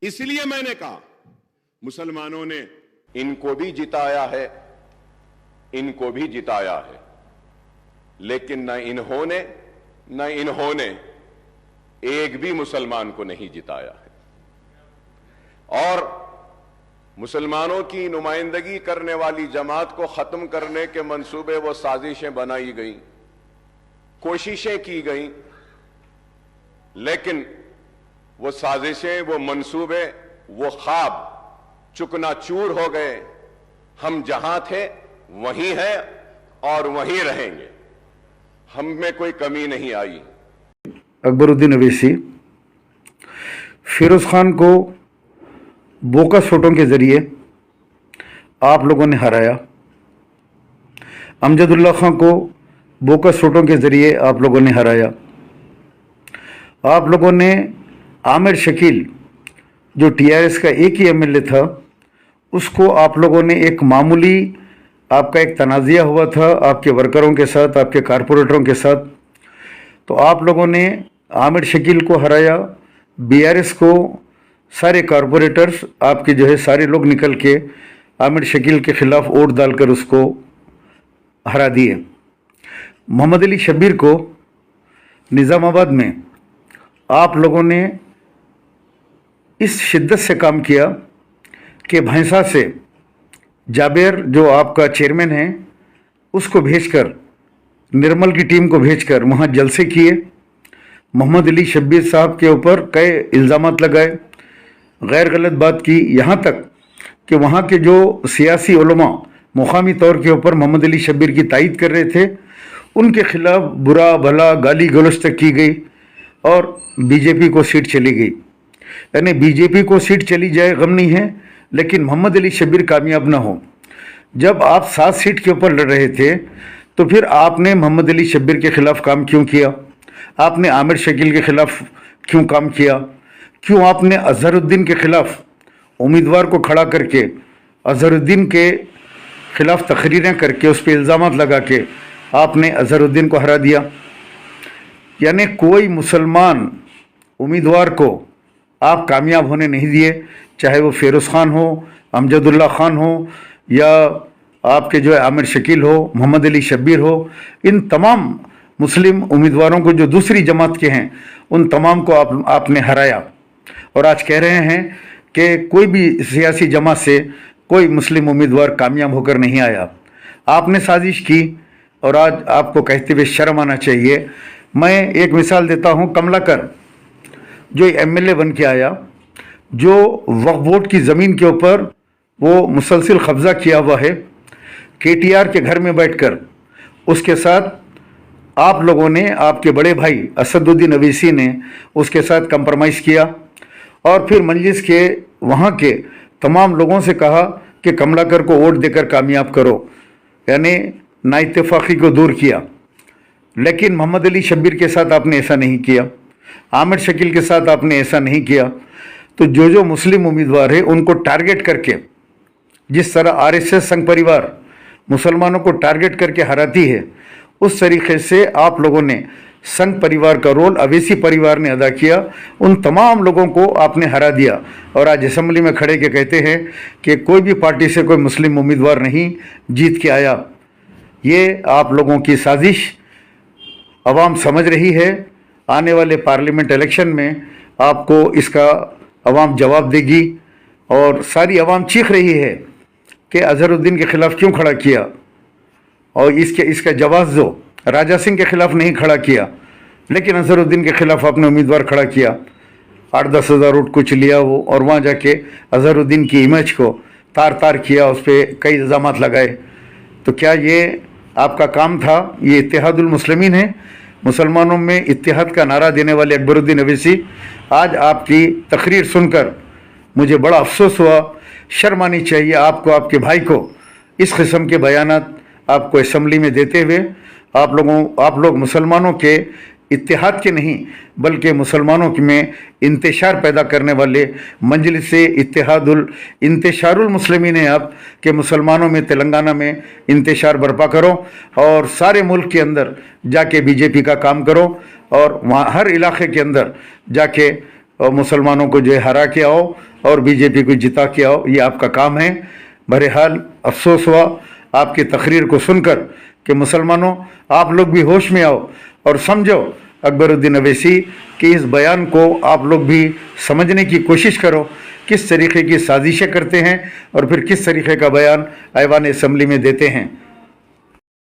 इसलिए मैंने कहा मुसलमानों ने इनको भी जिताया है, इनको भी जिताया है, लेकिन न इन्होंने एक भी मुसलमान को नहीं जिताया है। और मुसलमानों की नुमाइंदगी करने वाली जमात को खत्म करने के मंसूबे वो साजिशें बनाई गई, कोशिशें की गई, लेकिन वो साजिशें, वो मंसूबे, वो ख्वाब चुकनाचूर हो गए। हम जहां थे वहीं हैं और वहीं रहेंगे, हम में कोई कमी नहीं आई। अकबरुद्दीन अवैसी फिरोज खान को बोकस वोटों के ज़रिए आप लोगों ने हराया, अमजदुल्ला खान को बोकस वोटों के ज़रिए आप लोगों ने हराया। आप लोगों ने आमिर शकील जो टीआरएस का एक ही एमएलए था, उसको आप लोगों ने एक मामूली, आपका एक तनाज़िया हुआ था आपके वर्करों के साथ, आपके कारपोरेटरों के साथ, तो आप लोगों ने आमिर शकील को हराया। बीआरएस को सारे कारपोरेटर्स आपके जो है सारे लोग निकल के आमिर शकील के ख़िलाफ़ वोट डालकर उसको हरा दिए। मोहम्मद अली शब्बीर को निज़ामाबाद में आप लोगों ने इस शिद्दत से काम किया कि भैंसा से जाबेर जो आपका चेयरमैन है उसको भेजकर, निर्मल की टीम को भेजकर वहाँ जलसे किए। मोहम्मद अली शब्बीर साहब के ऊपर कई इल्ज़ामात लगाए, गैर गलत बात की, यहाँ तक कि वहाँ के जो सियासी उलमा मुकामी तौर के ऊपर मोहम्मद अली शब्बीर की तायीद कर रहे थे, उनके खिलाफ बुरा भला गाली गलौज तक की गई और बीजेपी को सीट चली गई। यानी बीजेपी को सीट चली जाए गम नहीं है, लेकिन मोहम्मद अली शब्बीर कामयाब ना हो। जब आप 7 सीट के ऊपर लड़ रहे थे तो फिर आपने मोहम्मद अली शब्बीर के ख़िलाफ़ काम क्यों किया? आपने आमिर शकील के ख़िलाफ़ क्यों काम किया? क्यों आपने अजहरुद्दीन के ख़िलाफ़ उम्मीदवार को खड़ा करके अजहरुद्दीन के ख़िलाफ़ तकरीरें करके उस पर इल्ज़ामात लगा के आपने अजहरुद्दीन को हरा दिया? यानी कोई मुसलमान उम्मीदवार को आप कामयाब होने नहीं दिए, चाहे वो फिरोज़ खान हो, अमजदुल्ला खान हो, या आपके जो है आमिर शकील हो, मोहम्मद अली शब्बीर हो। इन तमाम मुस्लिम उम्मीदवारों को जो दूसरी जमात के हैं उन तमाम को आपने हराया। और आज कह रहे हैं कि कोई भी सियासी जमात से कोई मुस्लिम उम्मीदवार कामयाब होकर नहीं आया। आपने साजिश की और आज आपको कहते हुए शर्म आना चाहिए। मैं एक मिसाल देता हूँ, कमलाकर जो एमएलए बन के आया, जो वक्फ बोर्ड की ज़मीन के ऊपर वो मुसलसल कब्ज़ा किया हुआ है, केटीआर के घर में बैठकर उसके साथ आप लोगों ने, आपके बड़े भाई असदुद्दीन अवैसी ने उसके साथ कंप्रोमाइज़ किया और फिर मजलिस के वहाँ के तमाम लोगों से कहा कि कमलाकर को वोट देकर कामयाब करो, यानी नाइत्तेफाकी को दूर किया। लेकिन मोहम्मद अली शब्बीर के साथ आपने ऐसा नहीं किया, आमिर शकील के साथ आपने ऐसा नहीं किया। तो जो मुस्लिम उम्मीदवार है उनको टारगेट करके, जिस तरह आरएसएस संघ परिवार मुसलमानों को टारगेट करके हराती है, उस तरीके से आप लोगों ने संघ परिवार का रोल अवैसी परिवार ने अदा किया। उन तमाम लोगों को आपने हरा दिया और आज असेंबली में खड़े के कहते हैं कि कोई भी पार्टी से कोई मुस्लिम उम्मीदवार नहीं जीत के आया। ये आप लोगों की साजिश अवाम समझ रही है। आने वाले पार्लियामेंट इलेक्शन में आपको इसका अवाम जवाब देगी और सारी अवाम चीख रही है कि अजहरुद्दीन के ख़िलाफ़ क्यों खड़ा किया, और इसका जवाब दो। राजा सिंह के ख़िलाफ़ नहीं खड़ा किया, लेकिन अजहरुद्दीन के ख़िलाफ़ आपने उम्मीदवार खड़ा किया, 8-10 हज़ार वोट कुछ लिया वो, और वहाँ जाके अजहरुद्दीन की इमेज को तार तार किया, उस पर कई इल्ज़ामात लगाए। तो क्या ये आपका काम था? ये इत्तेहादुल मुस्लिमीन है, मुसलमानों में इत्तेहाद का नारा देने वाले अकबरुद्दीन अवैसी। आज आपकी तकरीर सुनकर मुझे बड़ा अफसोस हुआ, शर्म आनी चाहिए आपको, आपके भाई को इस किस्म के बयानात आपको असेंबली में देते हुए। आप लोग मुसलमानों के इत्तेहाद के नहीं बल्कि मुसलमानों में इंतशार पैदा करने वाले मजलिस इंतशारुल मुस्लिमीन हैं आप, कि मुसलमानों में तेलंगाना में इंतशार बर्पा करो और सारे मुल्क के अंदर जाके बीजेपी का काम करो और वहाँ हर इलाके के अंदर जाके और मुसलमानों को जो है हरा के आओ और बीजेपी को जिता के आओ, ये आपका काम है। बहरहाल अफसोस हुआ आपकी तकरीर को सुनकर कि मुसलमानों आप लोग भी होश में आओ और समझो अकबरुद्दीन अवैसी कि इस बयान को आप लोग भी समझने की कोशिश करो, किस तरीके की साजिशें करते हैं और फिर किस तरीके का बयान ऐवान असम्बली में देते हैं।